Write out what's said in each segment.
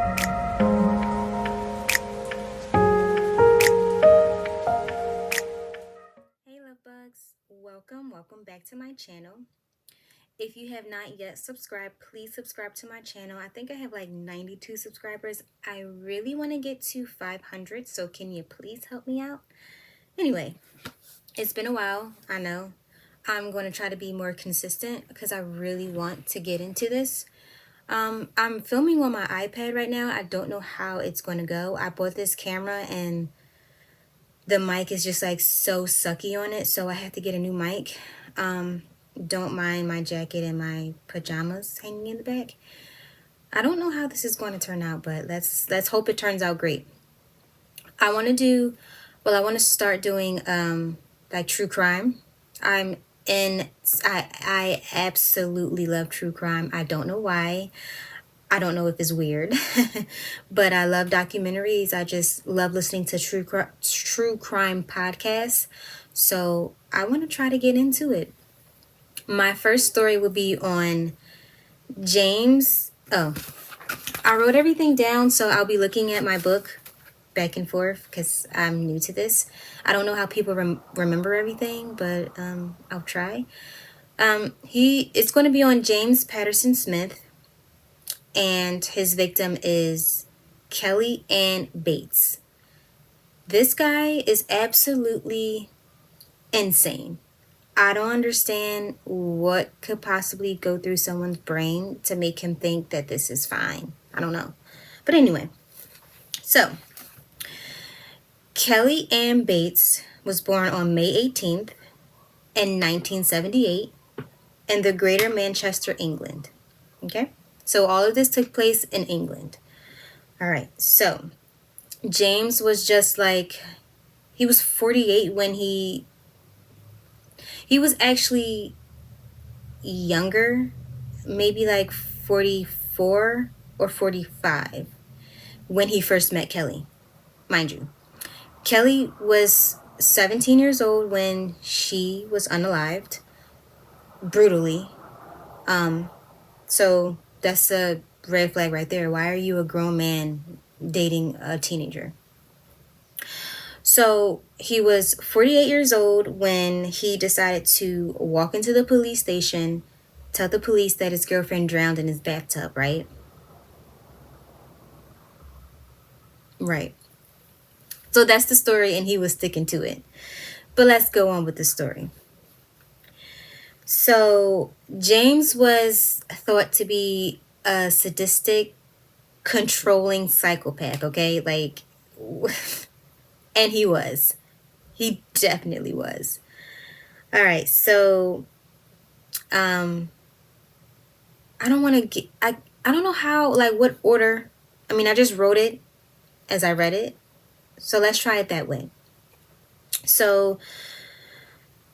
Hey love bugs, welcome back to my channel. If you have not yet subscribed, please subscribe to my channel. I think I have like 92 subscribers. I really want to get to 500, so can you please help me out? Anyway, it's been a while, I know. I'm going to try to be more consistent because I really want to get into this. I'm filming on my iPad right now. I don't know how it's going to go. I bought this camera and the mic is just like so sucky on it, so I had to get a new mic. Don't mind my jacket and my pajamas hanging in the back. I don't know how this is going to turn out, but let's hope it turns out great. I want to start doing like true crime. I absolutely love true crime. I don't know why. I don't know if it's weird, but I love documentaries. I just love listening to true crime podcasts. So I want to try to get into it. My first story will be on James. Oh, I wrote everything down, so I'll be looking at my book back and forth because I'm new to this. I don't know how people remember everything, but I'll try. It's going to be on James Patterson Smith, and his victim is Kelly Ann Bates. This guy is absolutely insane. I don't understand what could possibly go through someone's brain to make him think that this is fine. I don't know. But anyway, so Kelly Ann Bates was born on May 18th in 1978 in the Greater Manchester, England. Okay? So all of this took place in England. All right. So James was just like, he was 48 when he was actually younger, maybe like 44 or 45 when he first met Kelly, mind you. Kelly was 17 years old when she was unalived, brutally. So that's a red flag right there. Why are you a grown man dating a teenager? So he was 48 years old when he decided to walk into the police station, tell the police that his girlfriend drowned in his bathtub, right? Right. So that's the story, and he was sticking to it. But let's go on with the story. So James was thought to be a sadistic, controlling psychopath, okay? Like, and he was. He definitely was. All right, so I don't want to get I don't know how, like, what order. I mean, I just wrote it as I read it. So let's try it that way. So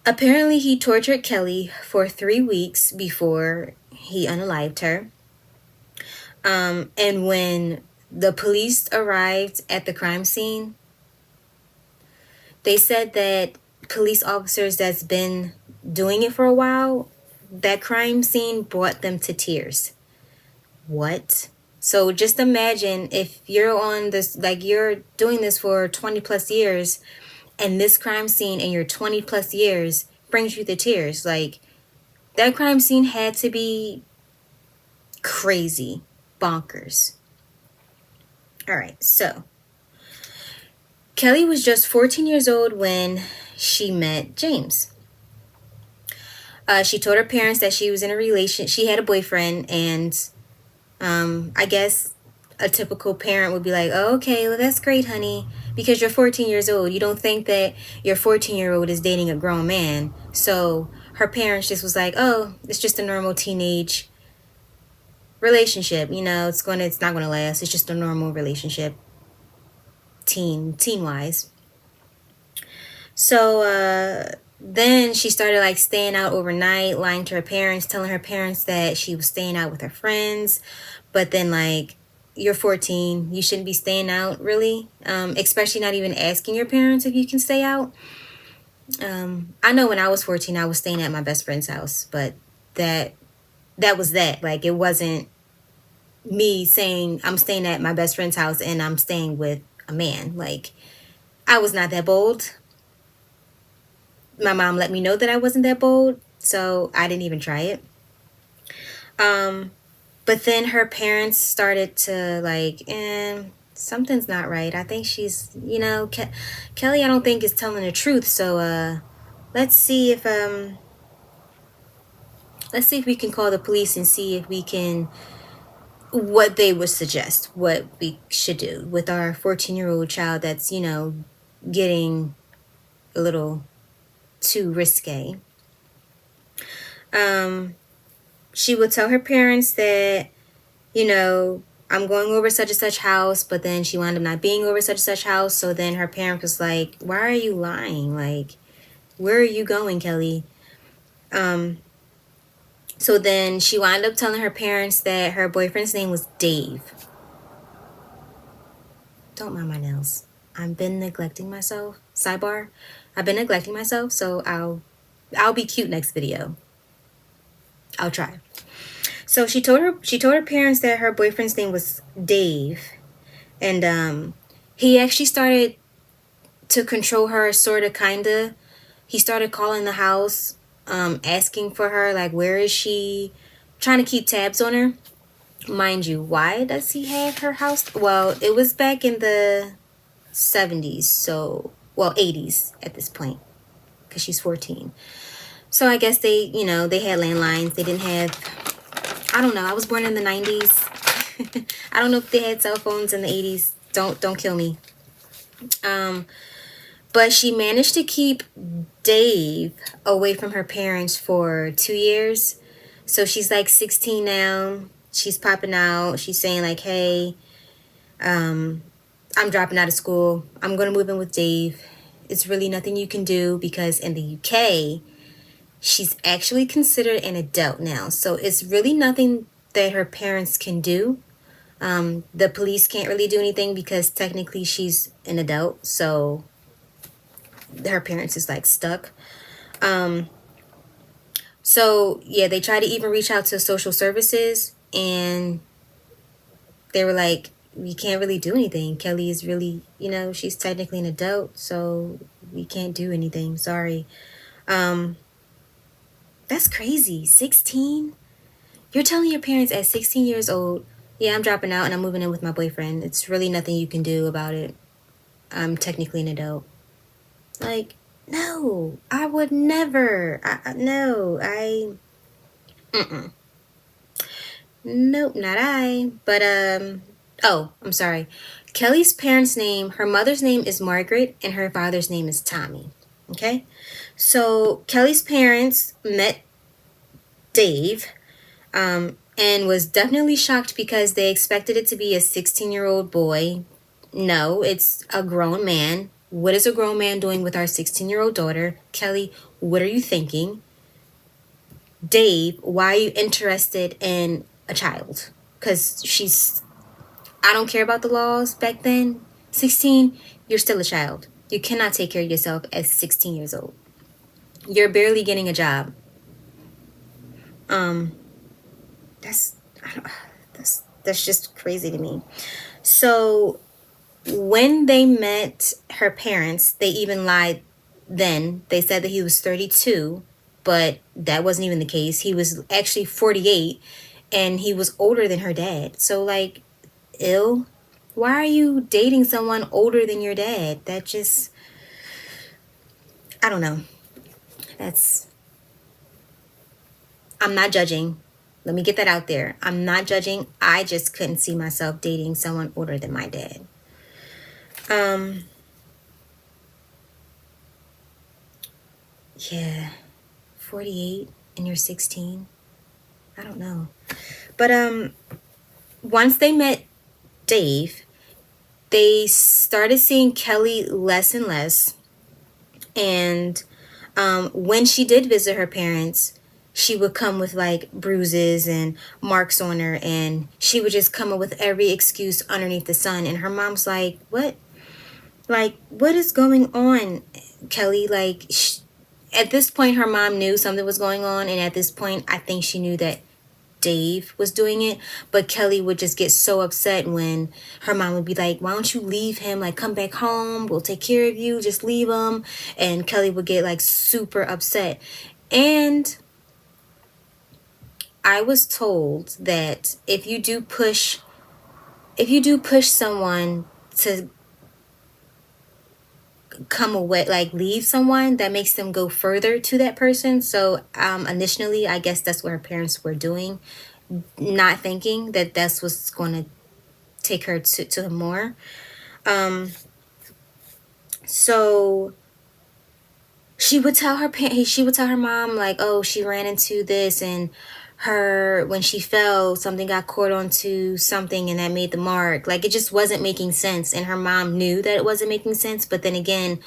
apparently he tortured Kelly for 3 weeks before he unalived her. And when the police arrived at the crime scene, they said that police officers that's been doing it for a while, that crime scene brought them to tears. What? So just imagine if you're on this, like you're doing this for 20 plus years, and this crime scene in your 20 plus years brings you to tears. Like, that crime scene had to be crazy, bonkers. All right, so Kelly was just 14 years old when she met James. She told her parents that she was in a relation. She had a boyfriend, and I guess a typical parent would be like, oh, okay, well, that's great, honey, because you're 14 years old. You don't think that your 14-year-old is dating a grown man. So her parents just was like, oh, it's just a normal teenage relationship. You know, it's not gonna last. It's just a normal relationship, teen wise. So then she started like staying out overnight, lying to her parents, telling her parents that she was staying out with her friends. But then, like, you're 14, you shouldn't be staying out, really, especially not even asking your parents if you can stay out. I know when I was 14, I was staying at my best friend's house, but that was that. Like, it wasn't me saying I'm staying at my best friend's house and I'm staying with a man. Like, I was not that bold. My mom let me know that I wasn't that bold, so I didn't even try it. But then her parents started to like, something's not right. I think she's, Kelly, I don't think is telling the truth. So let's see if we can call the police and see if we can, what they would suggest, what we should do with our 14-year-old child that's, getting a little too risque. She would tell her parents that, I'm going over such and such house, but then she wound up not being over such and such house. So then her parent was like, why are you lying? Like, where are you going, Kelly? So then she wound up telling her parents that her boyfriend's name was Dave. Don't mind my nails. I've been neglecting myself. Sidebar. I've been neglecting myself, so I'll be cute next video. I'll try. So she told her parents that her boyfriend's name was Dave, and he actually started to control her, sort of, kinda. He started calling the house, asking for her, like, where is she, trying to keep tabs on her. Mind you, why does he have her house? Well, it was back in the 70s, so, well, 80s at this point, because she's 14. So I guess they had landlines. They didn't have, I don't know, I was born in the 90s. I don't know if they had cell phones in the 80s. Don't kill me. But she managed to keep Dave away from her parents for 2 years. So she's like 16 now. She's popping out. She's saying like, hey, I'm dropping out of school. I'm going to move in with Dave. It's really nothing you can do, because in the UK, she's actually considered an adult now. So it's really nothing that her parents can do. The police can't really do anything because technically she's an adult. So her parents is like stuck. So yeah, they tried to even reach out to social services, and they were like, we can't really do anything. Kelly is really, she's technically an adult, so we can't do anything. Sorry. That's crazy. 16? You're telling your parents at 16 years old, yeah, I'm dropping out and I'm moving in with my boyfriend. It's really nothing you can do about it. I'm technically an adult. Like, no, I would never. Nope, not I. But, oh, I'm sorry. Kelly's parents' name, her mother's name is Margaret, and her father's name is Tommy. Okay? So, Kelly's parents met Dave, and was definitely shocked because they expected it to be a 16-year-old boy. No, it's a grown man. What is a grown man doing with our 16-year-old daughter? Kelly, what are you thinking? Dave, why are you interested in a child? Because I don't care about the laws back then. 16, you're still a child. You cannot take care of yourself at 16 years old. You're barely getting a job. That's just crazy to me. So when they met her parents, they even lied then. They said that he was 32, but that wasn't even the case. He was actually 48, and he was older than her dad. So, like, ew. Why are you dating someone older than your dad? That just, I don't know. I'm not judging. Let me get that out there. I'm not judging. I just couldn't see myself dating someone older than my dad. Yeah, 48 and you're 16. I don't know. But once they met Dave, they started seeing Kelly less and less. And when she did visit her parents, she would come with like bruises and marks on her, and she would just come up with every excuse underneath the sun. And her mom's like, what? Like, what is going on, Kelly? Like, at this point, her mom knew something was going on. And at this point, I think she knew that Dave was doing it, but Kelly would just get so upset when her mom would be like, why don't you leave him? Like, come back home. We'll take care of you. Just leave him. And Kelly would get like super upset. And I was told that if you do push someone to come away, like leave someone, that makes them go further to that person. So initially, I guess that's what her parents were doing, not thinking that that's what's going to take her to him more. So she would tell her mom like, oh, she ran into this, and her when she fell, something got caught onto something and that made the mark. Like, it just wasn't making sense, and her mom knew that it wasn't making sense. But then again,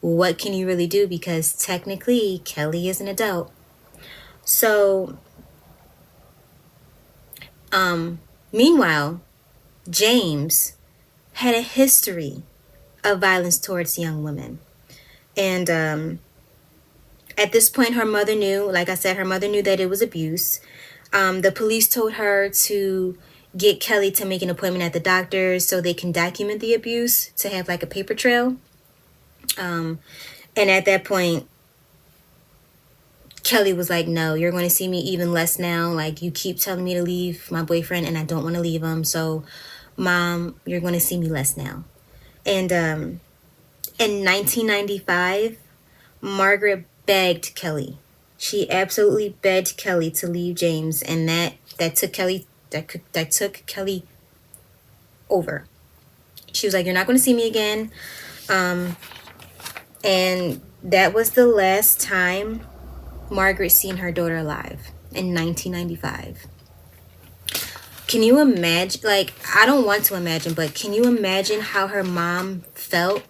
what can you really do, because technically Kelly is an adult. So meanwhile, James had a history of violence towards young women. And at this point, her mother knew, like I said, her mother knew that it was abuse. The police told her to get Kelly to make an appointment at the doctor's so they can document the abuse, to have like a paper trail. And at that point, Kelly was like, no, you're going to see me even less now. Like, you keep telling me to leave my boyfriend and I don't want to leave him. So, Mom, you're going to see me less now. And in 1995, Margaret begged Kelly. She absolutely begged Kelly to leave James, and that took Kelly over. She was like, you're not going to see me again. And that was the last time Margaret seen her daughter alive, in 1995. Can you imagine, like, I don't want to imagine, but can you imagine how her mom felt?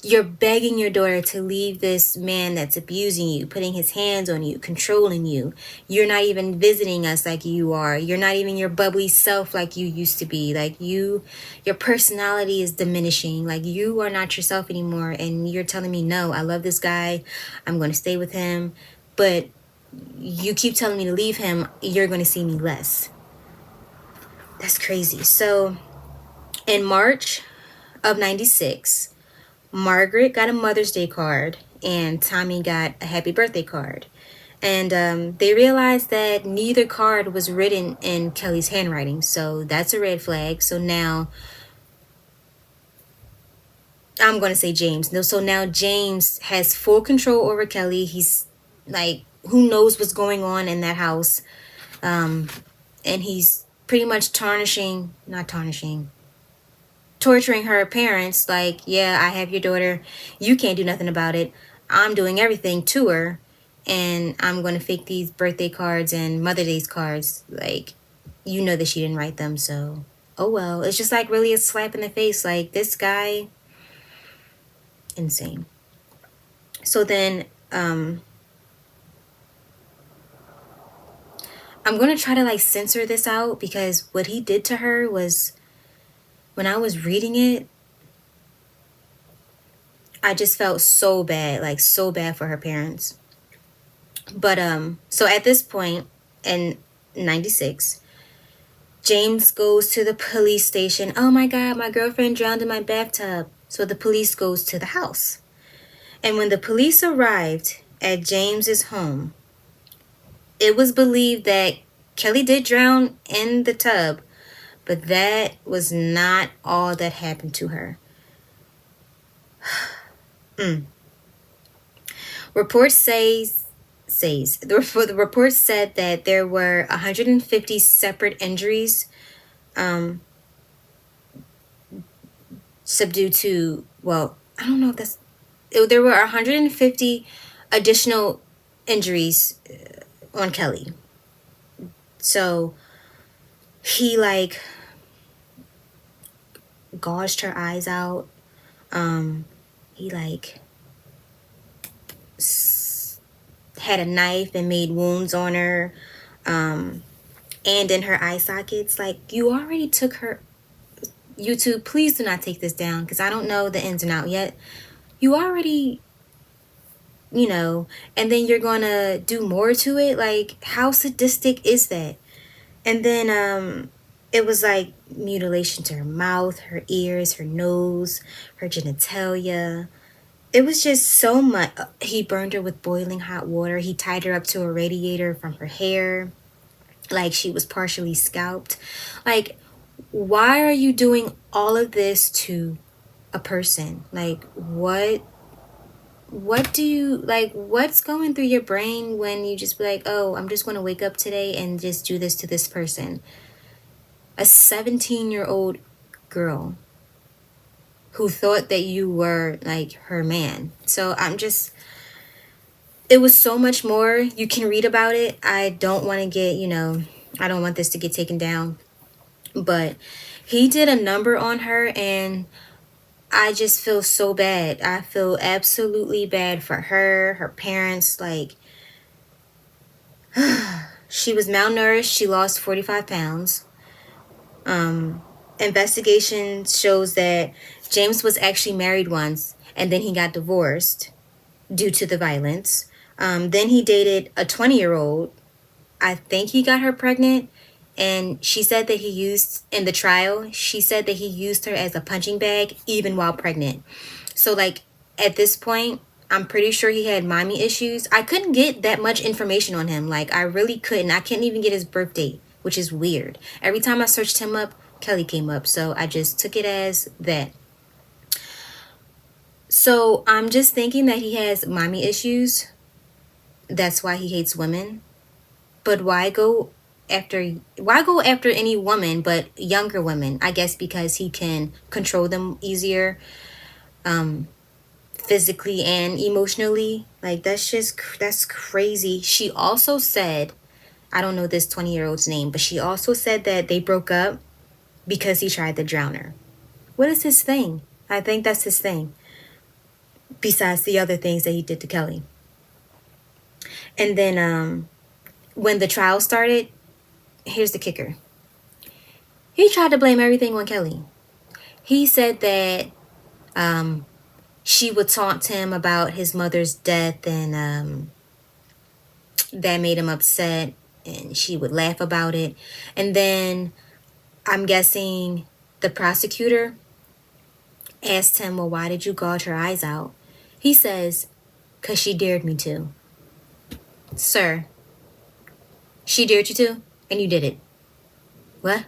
You're begging your daughter to leave this man that's abusing you, putting his hands on you, controlling you. You're not even visiting us like you are. You're not even your bubbly self like you used to be. Like, your personality is diminishing. Like, you are not yourself anymore. And you're telling me, no, I love this guy, I'm going to stay with him, but you keep telling me to leave him, you're going to see me less. That's crazy. So in March of 96, Margaret got a Mother's Day card and Tommy got a happy birthday card. And they realized that neither card was written in Kelly's handwriting. So that's a red flag. So now, I'm going to say James. No, so now James has full control over Kelly. He's like, who knows what's going on in that house. And he's pretty much torturing her parents. Like, yeah, I have your daughter. You can't do nothing about it. I'm doing everything to her. And I'm going to fake these birthday cards and Mother's Day cards. Like, you know that she didn't write them. So, oh well. It's just like really a slap in the face. Like, this guy, insane. So then, I'm going to try to like censor this out, because what he did to her was, when I was reading it, I just felt so bad, like so bad for her parents. But so at this point in 96, James goes to the police station. Oh my God, my girlfriend drowned in my bathtub. So the police goes to the house. And when the police arrived at James's home, it was believed that Kelly did drown in the tub, but that was not all that happened to her. The report said that there were 150 separate injuries subdued to, well, I don't know if that's, there were 150 additional injuries on Kelly. So he like gouged her eyes out. He like had a knife and made wounds on her, and in her eye sockets. Like, you already took her. YouTube, please do not take this down, because I don't know the ins and out yet. You already and then you're gonna do more to it. Like, how sadistic is that? And then it was like mutilation to her mouth, her ears, her nose, her genitalia. It was just so much. He burned her with boiling hot water. He tied her up to a radiator from her hair, like she was partially scalped. Like, why are you doing all of this to a person? Like, what do you like? What's going through your brain when you just be like, oh, I'm just going to wake up today and just do this to this person? A 17-year-old girl who thought that you were like her man. So it was so much more. You can read about it. I don't want to get, I don't want this to get taken down. But he did a number on her, and I just feel so bad. I feel absolutely bad for her, her parents. Like, she was malnourished. She lost 45 pounds. Investigation shows that James was actually married once, and then he got divorced due to the violence. Then he dated a 20-year-old. I think he got her pregnant. And she said that in the trial, she said that he used her as a punching bag even while pregnant. So, like, at this point, I'm pretty sure he had mommy issues. I couldn't get that much information on him. Like, I really couldn't. I couldn't even get his birth date, which is weird. Every time I searched him up, Kelly came up. So I just took it as that. So I'm just thinking that he has mommy issues. That's why he hates women. But why go after any woman but younger women? I guess because he can control them easier, physically and emotionally. Like, that's crazy. She also said, I don't know this 20-year-old's name, but she also said that they broke up because he tried to drown her. What is his thing? I think that's his thing, besides the other things that he did to Kelly. And then when the trial started, here's the kicker. He tried to blame everything on Kelly. He said that she would taunt him about his mother's death, and that made him upset, and she would laugh about it. And then I'm guessing the prosecutor asked him, well, why did you gouge her eyes out? He says, because she dared me to. Sir, she dared you to, and you did it. What?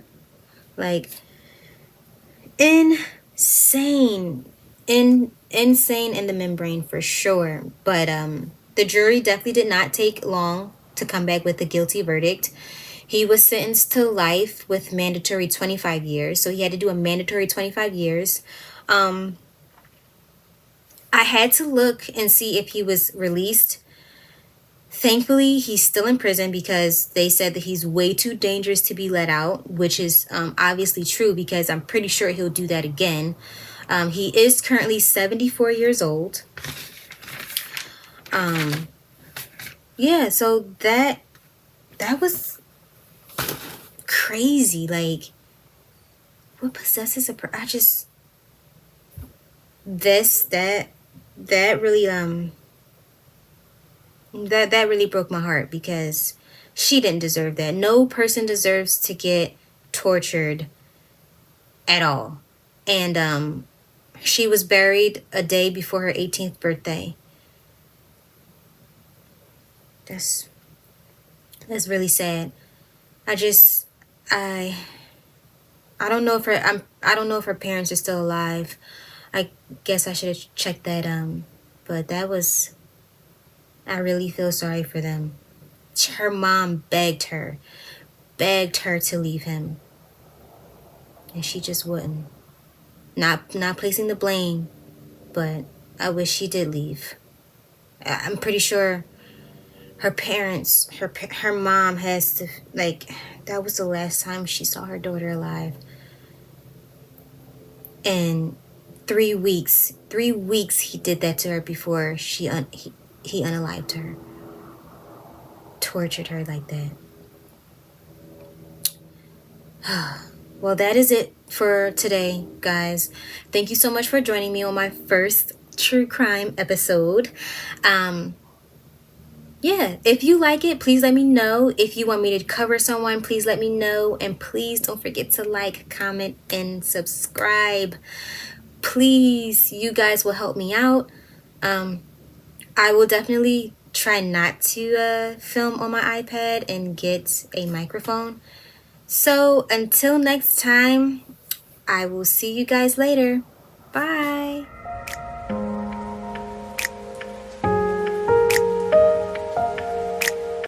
Like, insane. Insane in the membrane for sure. But the jury definitely did not take long to come back with a guilty verdict. He was sentenced to life with mandatory 25 years. So he had to do a mandatory 25 years. I had to look and see if he was released. Thankfully, he's still in prison because they said that he's way too dangerous to be let out, which is obviously true because I'm pretty sure he'll do that again. He is currently 74 years old. Yeah, so that was crazy. Like, what possesses a I just this that really that really broke my heart because she didn't deserve that. No person deserves to get tortured at all. And she was buried a day before her 18th birthday. That's really sad. I just I don't know if I don't know if her parents are still alive. I guess I should have checked that but I really feel sorry for them. Her mom begged her to leave him, and she just wouldn't. Not placing the blame, but I wish she did leave. I'm pretty sure her parents, her mom has to, like, that was the last time she saw her daughter alive. And 3 weeks he did that to her before he unalived her, tortured her like that. Well, that is it for today, guys. Thank you so much for joining me on my first true crime episode. Um, yeah, if you like it, please let me know. If you want me to cover someone, please let me know. And please don't forget to like, comment, and subscribe. Please, you guys will help me out. I will definitely try not to film on my iPad and get a microphone. So until next time, I will see you guys later. Bye.